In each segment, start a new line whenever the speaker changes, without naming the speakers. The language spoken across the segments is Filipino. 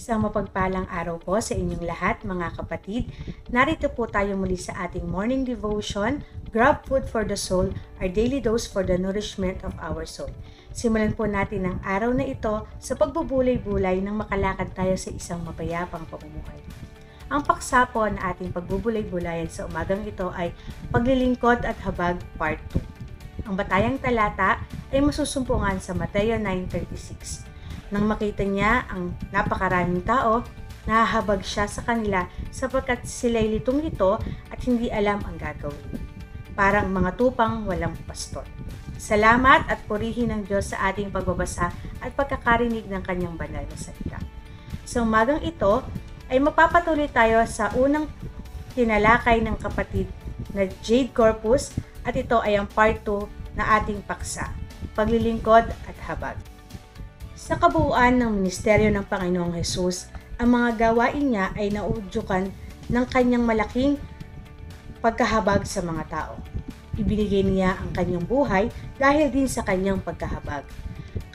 Isang mapagpalang araw po sa inyong lahat mga kapatid. Narito po tayo muli sa ating morning devotion, Grab Food for the Soul, our daily dose for the nourishment of our soul. Simulan po natin ang araw na ito sa pagbubulay-bulay nang makalakad tayo sa isang mapayapang pamumuhay. Ang paksa po na ating pagbubulay-bulayan sa umagang ito ay Paglilingkod at Habag Part 2. Ang batayang talata ay masusumpungan sa Mateo 9:36. Nang makita niya ang napakaraming tao, nahahabag siya sa kanila sapagkat sila'y litong-lito at hindi alam ang gagawin. Parang mga tupang walang pastor. Salamat at purihin ng Diyos sa ating pagbabasa at pagkakarinig ng kanyang banal na salita. Sa umagang ito ay mapapatuloy tayo sa unang tinalakay ng kapatid na Jade Corpus at ito ay ang part 2 na ating paksa, Paglilingkod at Habag. Sa kabuuan ng ministeryo ng Panginoong Hesus, ang mga gawain niya ay nauudyukan ng kanyang malaking pagkahabag sa mga tao. Ibinigay niya ang kanyang buhay dahil din sa kanyang pagkahabag.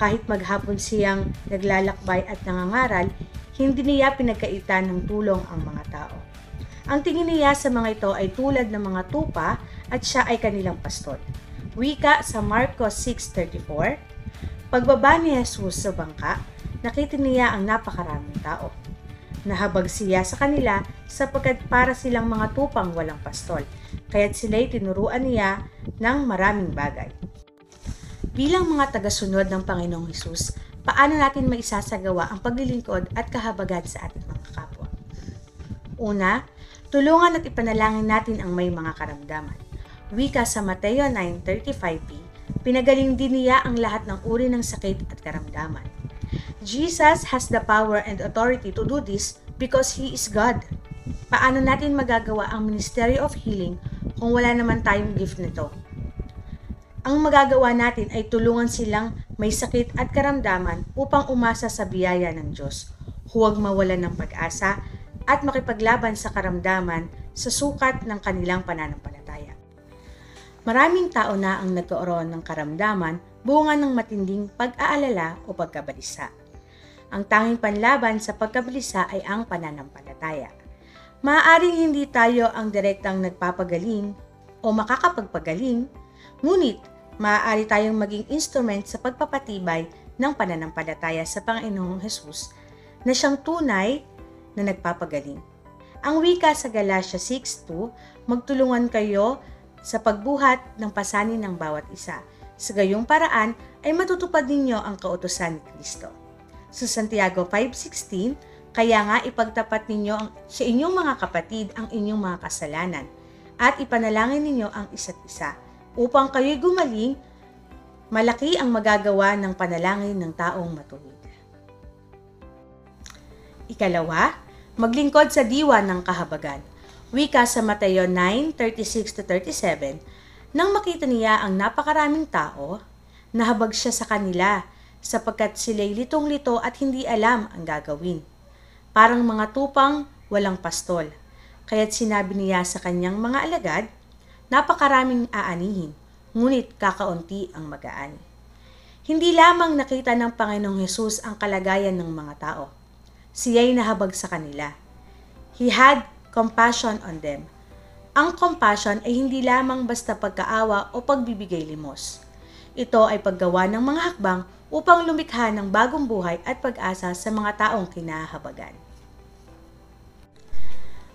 Kahit maghapon siyang naglalakbay at nangangaral, hindi niya pinagkaitan ng tulong ang mga tao. Ang tingin niya sa mga ito ay tulad ng mga tupa at siya ay kanilang pastor. Wika sa Marcos 6:34. Pagbaba ni Jesus sa bangka, nakita niya ang napakaraming tao. Nahabag siya sa kanila sapagkat para silang mga tupang walang pastol, kaya't sila'y tinuruan niya ng maraming bagay. Bilang mga tagasunod ng Panginoong Hesus, paano natin maisasagawa ang paglilingkod at kahabagan sa ating mga kapwa? Una, tulungan at ipanalangin natin ang may mga karamdaman. Wika sa Mateo 9:35b, pinagaling din niya ang lahat ng uri ng sakit at karamdaman. Jesus has the power and authority to do this because He is God. Paano natin magagawa ang Ministry of Healing kung wala naman tayong gift nito? Ang magagawa natin ay tulungan silang may sakit at karamdaman upang umasa sa biyaya ng Diyos. Huwag mawalan ng pag-asa at makipaglaban sa karamdaman sa sukat ng kanilang pananampalataya. Maraming tao na ang nagkaroon ng karamdaman bunga ng matinding pag-aalala o pagkabalisa. Ang tanging panlaban sa pagkabalisa ay ang pananampalataya. Maaaring hindi tayo ang direktang nagpapagaling o makakapagpagaling, ngunit maaari tayong maging instrument sa pagpapatibay ng pananampalataya sa Panginoong Hesus na siyang tunay na nagpapagaling. Ang wika sa Galatia 6:2, magtulungan kayo sa pagbuhat ng pasanin ng bawat isa. Sa gayong paraan ay matutupad ninyo ang kautusan ni Kristo. Sa Santiago 5:16, kaya nga ipagtapat ninyo sa inyong mga kapatid ang inyong mga kasalanan at ipanalangin ninyo ang isa't isa upang kayo'y gumaling. Malaki ang magagawa ng panalangin ng taong matuwid. Ikalawa, maglingkod sa diwa ng kahabagan. Wika sa Mateo 9:36-37, nang makita niya ang napakaraming tao, nahabag siya sa kanila sapagkat sila'y litong-lito at hindi alam ang gagawin. Parang mga tupang walang pastol. Kaya't sinabi niya sa kanyang mga alagad, napakaraming aanihin, ngunit kakaunti ang mag-aani. Hindi lamang nakita ng Panginoong Hesus ang kalagayan ng mga tao. Siya'y nahabag sa kanila. He had compassion on them. Ang compassion ay hindi lamang basta pagkaawa o pagbibigay limos. Ito ay paggawa ng mga hakbang upang lumikha ng bagong buhay at pag-asa sa mga taong kinahabagan.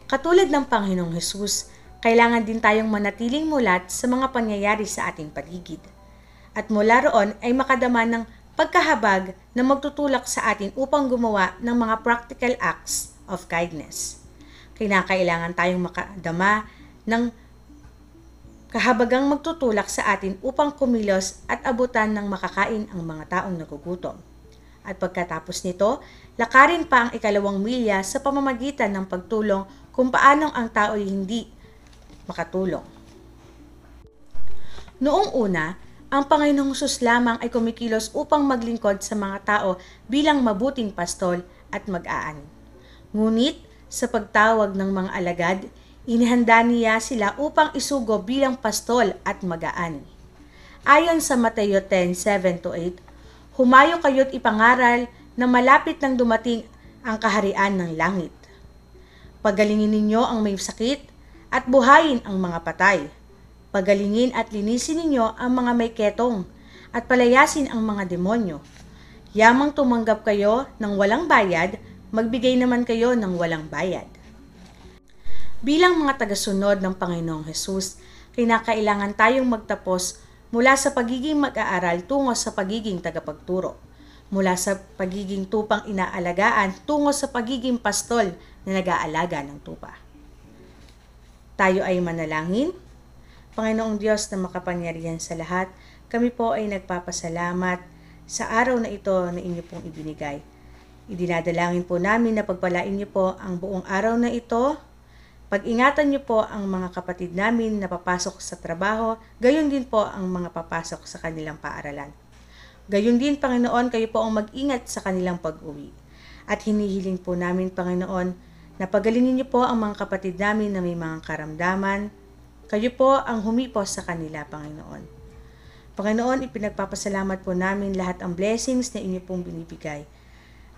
Katulad ng Panginoong Hesus, kailangan din tayong manatiling mulat sa mga pangyayari sa ating paligid. At mula roon ay makadama ng pagkahabag na magtutulak sa atin upang gumawa ng mga practical acts of kindness. Kailangan tayong makadama ng kahabagang magtutulak sa atin upang kumilos at abutan ng makakain ang mga taong nagugutom. At pagkatapos nito, lakarin pa ang ikalawang milya sa pamamagitan ng pagtulong kung paanong ang tao ay hindi makatulong. Noong una, ang Panginoong Hesus lamang ay kumikilos upang maglingkod sa mga tao bilang mabuting pastol at mag-aani. Ngunit sa pagtawag ng mga alagad, inihanda niya sila upang isugo bilang pastol at mag-aani. Ayon sa Mateo 10:7-8, humayo kayo't ipangaral na malapit nang dumating ang kaharian ng langit. Pagalingin ninyo ang may sakit at buhayin ang mga patay. Pagalingin at linisin ninyo ang mga may ketong at palayasin ang mga demonyo. Yamang tumanggap kayo ng walang bayad, magbigay naman kayo ng walang bayad. Bilang mga tagasunod ng Panginoong Hesus, kinakailangan tayong magtapos mula sa pagiging mag-aaral tungo sa pagiging tagapagturo, mula sa pagiging tupang inaalagaan tungo sa pagiging pastol na nag-aalaga ng tupa. Tayo ay manalangin. Panginoong Diyos na makapangyarihan sa lahat, kami po ay nagpapasalamat sa araw na ito na inyo pong ibinigay. Idinadalangin po namin na pagpalain niyo po ang buong araw na ito. Pag-ingatan niyo po ang mga kapatid namin na papasok sa trabaho, gayon din po ang mga papasok sa kanilang paaralan. Gayon din, Panginoon, kayo po ang mag-ingat sa kanilang pag-uwi. At hinihiling po namin, Panginoon, na pagalingin niyo po ang mga kapatid namin na may mga karamdaman. Kayo po ang humipos sa kanila, Panginoon. Panginoon, ipinagpapasalamat po namin lahat ang blessings na inyo pong binibigay.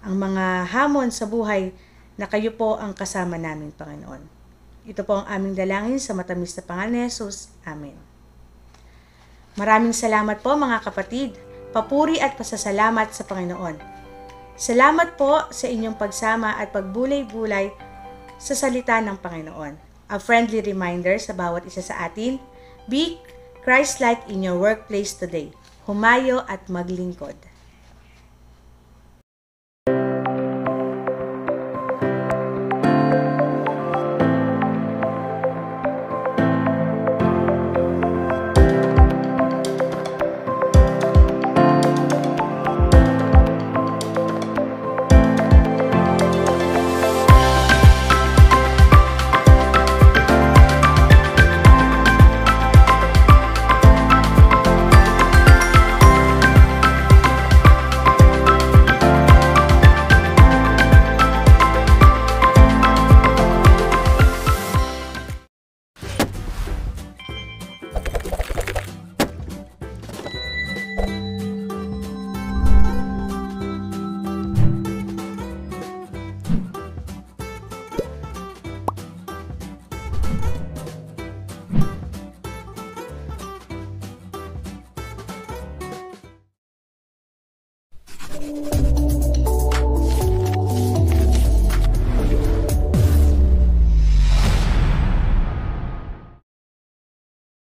Ang mga hamon sa buhay na kayo po ang kasama namin, Panginoon. Ito po ang aming dalangin sa matamis na pangalan ni Jesus. Amen. Maraming salamat po mga kapatid. Papuri at pasasalamat sa Panginoon. Salamat po sa inyong pagsama at pagbulay-bulay sa salita ng Panginoon. A friendly reminder sa bawat isa sa atin, be Christ-like in your workplace today. Humayo at maglingkod.